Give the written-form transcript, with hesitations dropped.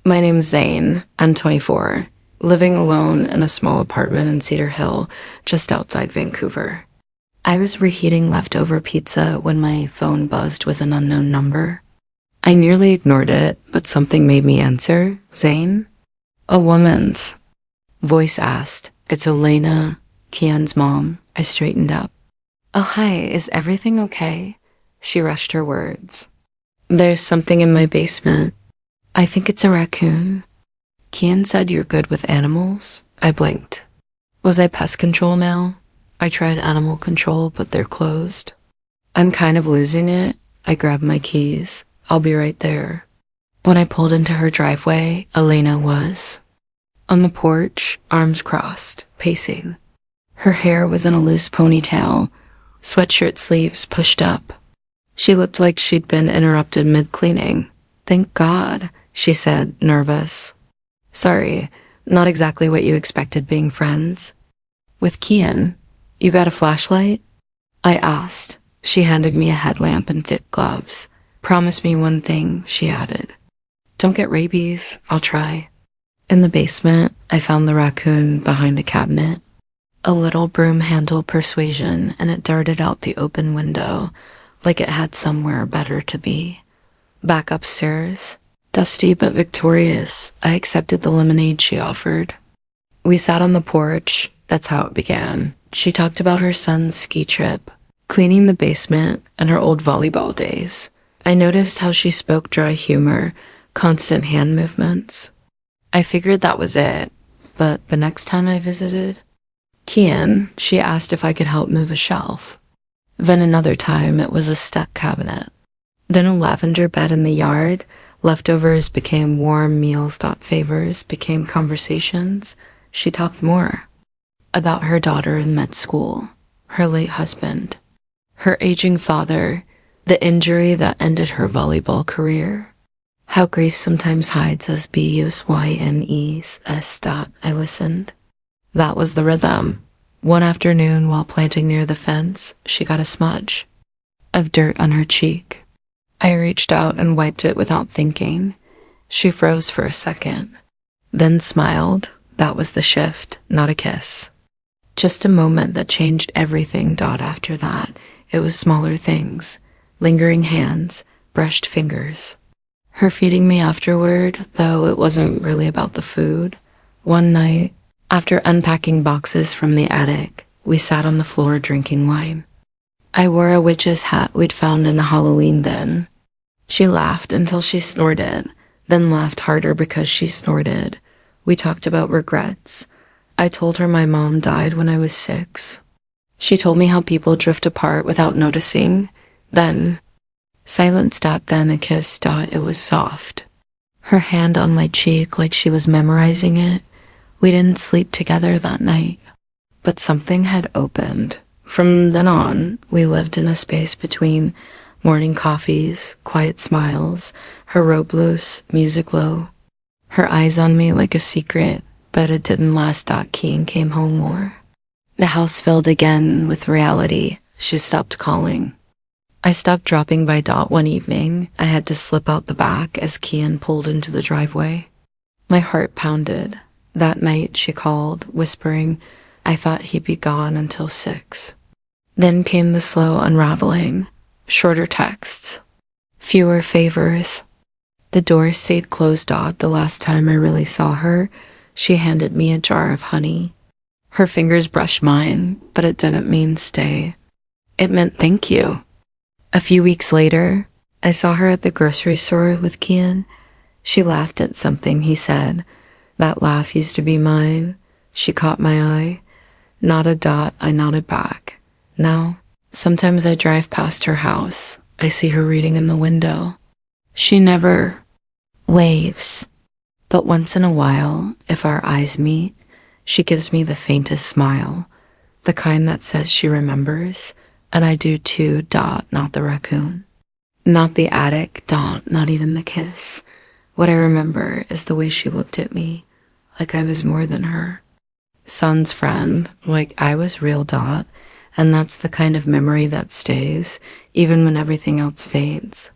My name's Zane. I'm 24, living alone in a small apartment in Cedar Hill, just outside Vancouver. I was reheating leftover pizza when my phone buzzed with an unknown number. I nearly ignored it, but something made me answer. Zane? A woman's voice asked. It's Elena, Kian's mom. I straightened up. Oh, hi, is everything okay? She rushed her words. There's something in my basement. I think it's a raccoon. Kian said you're good with animals. I blinked. Was I pest control now? I tried animal control, but they're closed. I'm kind of losing it. I grabbed my keys. I'll be right there. When I pulled into her driveway, Elena was on the porch, arms crossed, pacing. Her hair was in a loose ponytail, sweatshirt sleeves pushed up. She looked like she'd been interrupted mid-cleaning. Thank God, she said, nervous. Sorry, not exactly what you expected being friends. With Kian, you got a flashlight? I asked. She handed me a headlamp and thick gloves. Promise me one thing, she added. Don't get rabies, I'll try. In the basement, I found the raccoon behind a cabinet. A little broom handle persuasion, and it darted out the open window, like it had somewhere better to be. Back upstairs, dusty but victorious, I accepted the lemonade she offered. We sat on the porch. That's how it began. She talked about her son's ski trip, cleaning the basement, and her old volleyball days. I noticed how she spoke dry humor, constant hand movements. I figured that was it, but the next time I visited Kian, she asked if I could help move a shelf. Then another time, it was a stuck cabinet. Then a lavender bed in the yard. Leftovers became warm meals. Favors became conversations. She talked more about her daughter in med school, her late husband, her aging father, the injury that ended her volleyball career. How grief sometimes hides us BUSYMES. I listened. That was the rhythm. One afternoon, while planting near the fence, she got a smudge of dirt on her cheek. I reached out and wiped it without thinking. She froze for a second, then smiled. That was the shift, not a kiss. Just a moment that changed everything. After that, it was smaller things, lingering hands, brushed fingers. Her feeding me afterward, though it wasn't really about the food. One night, after unpacking boxes from the attic, we sat on the floor drinking wine. I wore a witch's hat we'd found in a Halloween den. She laughed until she snorted, then laughed harder because she snorted. We talked about regrets. I told her my mom died when I was 6. She told me how people drift apart without noticing. Then, silence. Then a kiss. It was soft. Her hand on my cheek like she was memorizing it. We didn't sleep together that night, but something had opened. From then on, we lived in a space between morning coffees, quiet smiles, her robe loose, music low, her eyes on me like a secret, but it didn't last. Kian came home more. The house filled again with reality. She stopped calling. I stopped dropping by. One evening, I had to slip out the back as Kian pulled into the driveway. My heart pounded. That night, she called, whispering, I thought he'd be gone until 6. Then came the slow unraveling, shorter texts, fewer favors. The door stayed closed. The last time I really saw her, she handed me a jar of honey. Her fingers brushed mine, but it didn't mean stay. It meant thank you. A few weeks later, I saw her at the grocery store with Kian. She laughed at something he said. That laugh used to be mine. She caught my eye. Nodded. I nodded back. Now, sometimes I drive past her house. I see her reading in the window. She never waves. But once in a while, if our eyes meet, she gives me the faintest smile, the kind that says she remembers, and I do too. Not the raccoon. Not the attic. Not even the kiss. What I remember is the way she looked at me, like I was more than her son's friend, like I was real. And that's the kind of memory that stays, even when everything else fades.